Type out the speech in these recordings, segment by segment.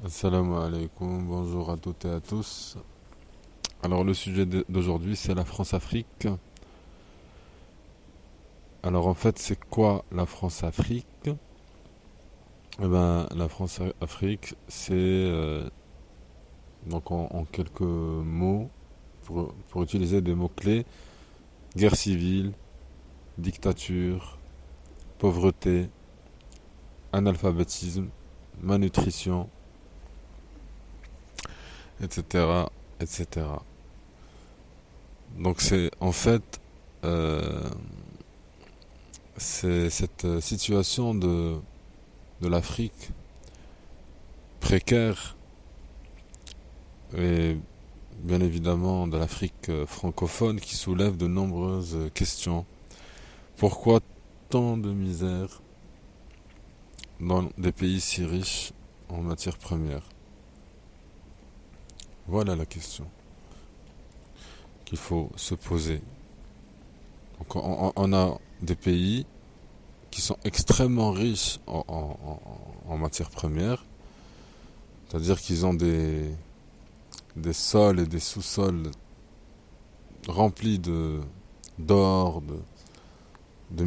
Assalamu alaikum, bonjour à toutes et à tous. Alors le sujet d'aujourd'hui c'est la France-Afrique. Alors en fait c'est quoi la France-Afrique? Eh ben la France-Afrique c'est donc en quelques mots pour utiliser des mots-clés: guerre civile, dictature, pauvreté, analphabétisme, malnutrition, etc. etc. Donc c'est en fait euh, c'est cette situation de l'Afrique précaire et bien évidemment de l'Afrique francophone qui soulève de nombreuses questions. Pourquoi tant de misère dans des pays si riches en matières premières? Voilà la question qu'il faut se poser. Donc on a des pays qui sont extrêmement riches en matières premières, c'est-à-dire qu'ils ont des sols et des sous-sols remplis d'or, de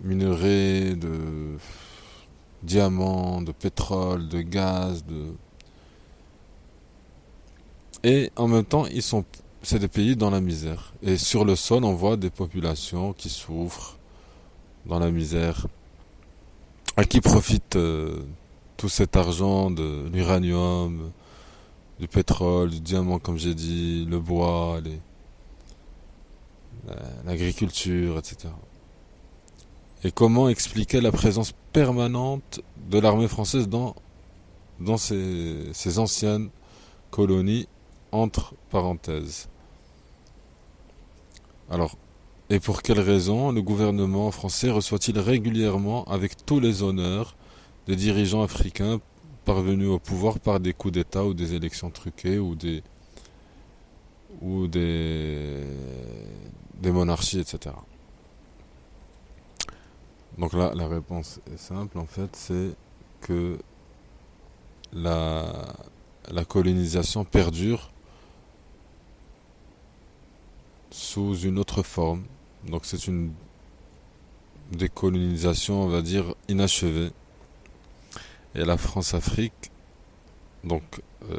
minerais, de diamants, de pétrole, de gaz, et en même temps c'est des pays dans la misère. Et sur le sol, on voit des populations qui souffrent dans la misère. À qui profite tout cet argent de l'uranium, du pétrole, du diamant, comme j'ai dit, le bois, l'agriculture, etc. Et comment expliquer la présence permanente de l'armée française dans ces anciennes colonies, entre parenthèses? Alors, et pour quelles raisons le gouvernement français reçoit-il régulièrement, avec tous les honneurs, des dirigeants africains parvenus au pouvoir par des coups d'État ou des élections truquées ou des monarchies, etc. Donc là, la réponse est simple, en fait, c'est que la, la colonisation perdure sous une autre forme. Donc c'est une décolonisation, on va dire, inachevée. Et la France-Afrique, donc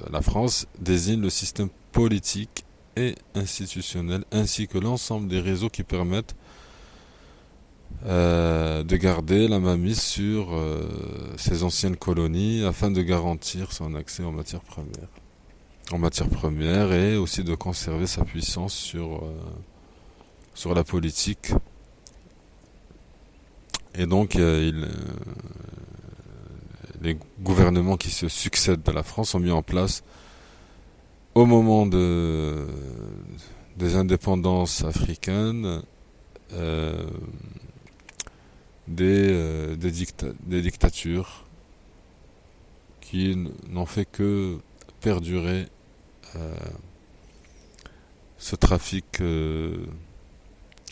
la France, désigne le système politique et institutionnel, ainsi que l'ensemble des réseaux qui permettent de garder la mainmise sur ces anciennes colonies afin de garantir son accès en matières premières et aussi de conserver sa puissance sur la politique. Et donc les gouvernements qui se succèdent de la France ont mis en place au moment des indépendances africaines euh, des dictatures qui n'ont fait que perdurer euh, ce trafic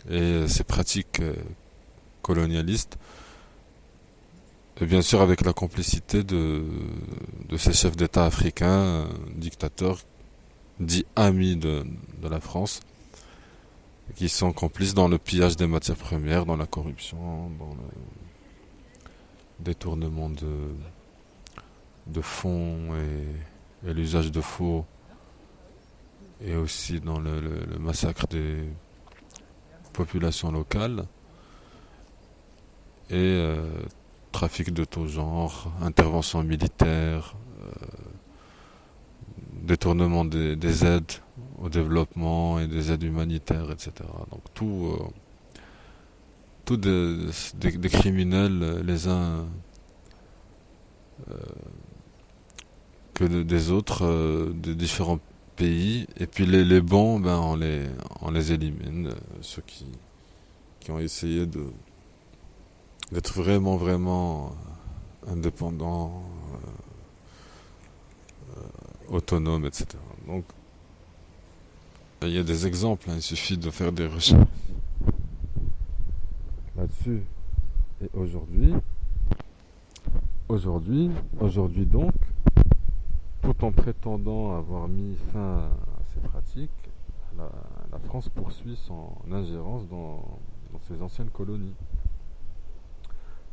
et ces pratiques colonialistes, et bien sûr avec la complicité de ces chefs d'État africains, dictateurs, dits amis de la France, qui sont complices dans le pillage des matières premières, dans la corruption, dans le détournement de fonds et l'usage de faux, et aussi dans le massacre des populations locales, et trafic de tout genre, intervention militaire, détournement des aides au développement et des aides humanitaires, etc. Donc tout des criminels, les uns que des autres, de différents pays. Et puis les bons, ben on les élimine. Ceux qui ont essayé d'être vraiment indépendants, autonomes, etc. Donc il y a des exemples, hein, il suffit de faire des recherches là-dessus. Et aujourd'hui donc, tout en prétendant avoir mis fin à ces pratiques, la, la France poursuit son ingérence dans ses anciennes colonies.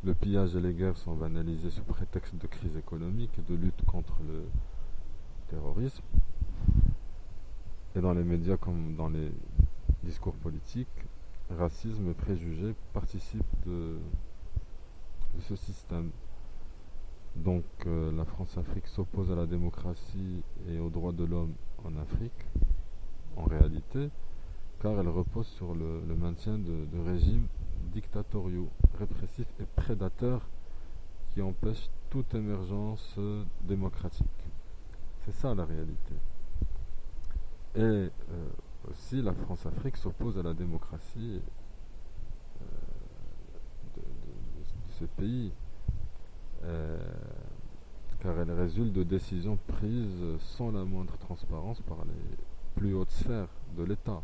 Le pillage et les guerres sont banalisés sous prétexte de crise économique et de lutte contre le terrorisme. Et dans les médias comme dans les discours politiques, racisme et préjugés participent de ce système. Donc la France-Afrique s'oppose à la démocratie et aux droits de l'homme en Afrique, en réalité, car elle repose sur le maintien de régimes dictatoriaux, répressifs et prédateurs qui empêchent toute émergence démocratique. C'est ça la réalité. Et aussi la France-Afrique s'oppose à la démocratie de ce pays, car elle résulte de décisions prises sans la moindre transparence par les plus hautes sphères de l'État,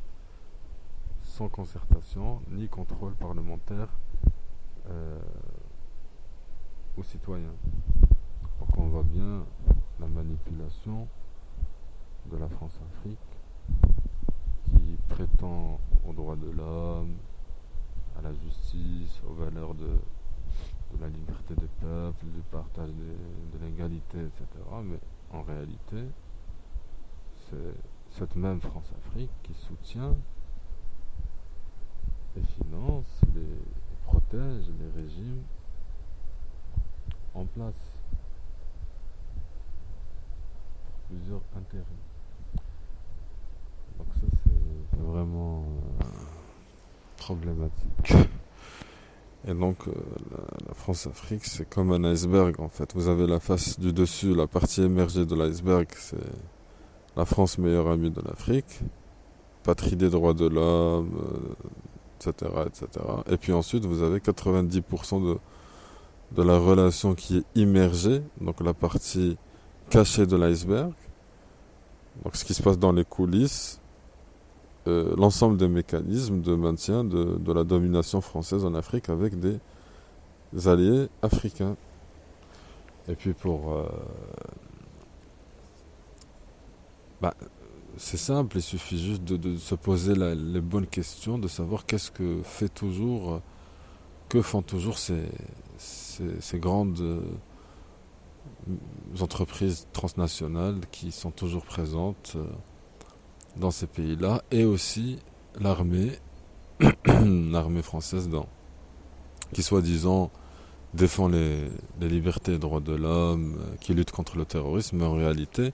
sans concertation ni contrôle parlementaire aux citoyens. Donc on voit bien la manipulation de la France-Afrique qui prétend aux droits de l'homme, à la justice, aux valeurs de la liberté des peuples, du partage de l'égalité, etc. Mais en réalité, c'est cette même France-Afrique qui soutient et finance, protège les régimes en place pour plusieurs intérêts. Donc ça c'est vraiment problématique. Et donc la France-Afrique c'est comme un iceberg en fait. Vous avez la face du dessus, la partie émergée de l'iceberg, c'est la France meilleure amie de l'Afrique, patrie des droits de l'homme, etc., etc. Et puis ensuite vous avez 90% de la relation qui est immergée, donc la partie cachée de l'iceberg, donc ce qui se passe dans les coulisses, l'ensemble des mécanismes de maintien de la domination française en Afrique avec des alliés africains. Et puis c'est simple, il suffit juste de se poser les bonnes questions, de savoir que font toujours ces grandes entreprises transnationales qui sont toujours présentes dans ces pays-là, et aussi l'armée, l'armée française qui soi-disant défend les libertés et les droits de l'homme, qui lutte contre le terrorisme, mais en réalité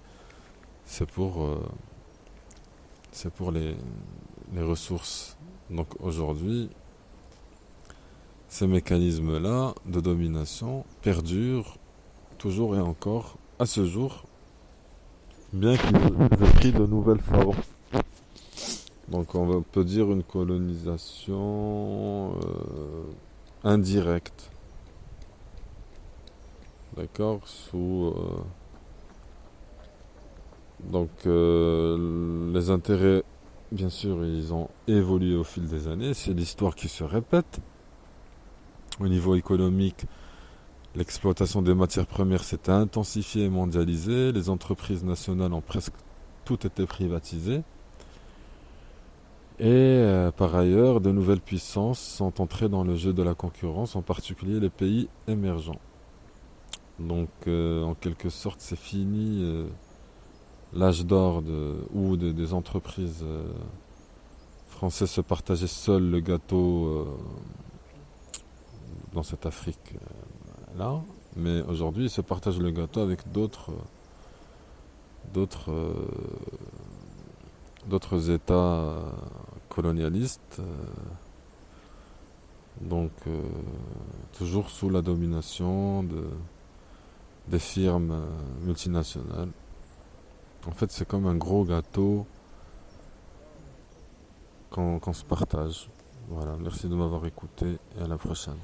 c'est pour les ressources. Donc aujourd'hui, ces mécanismes-là de domination perdurent toujours et encore à ce jour, bien qu'ils aient pris de nouvelles formes. Donc on peut dire une colonisation indirecte. D'accord, donc les intérêts, bien sûr, ils ont évolué au fil des années. C'est l'histoire qui se répète. Au niveau économique, l'exploitation des matières premières s'est intensifiée et mondialisée. Les entreprises nationales ont presque toutes été privatisées. Et par ailleurs, de nouvelles puissances sont entrées dans le jeu de la concurrence, en particulier les pays émergents. Donc en quelque sorte, c'est fini l'âge d'or où des entreprises françaises se partageaient seules le gâteau dans cette Afrique là, mais aujourd'hui ils se partagent le gâteau avec d'autres États colonialistes, donc toujours sous la domination des firmes multinationales. En fait, c'est comme un gros gâteau qu'on se partage. Voilà, merci de m'avoir écouté et à la prochaine.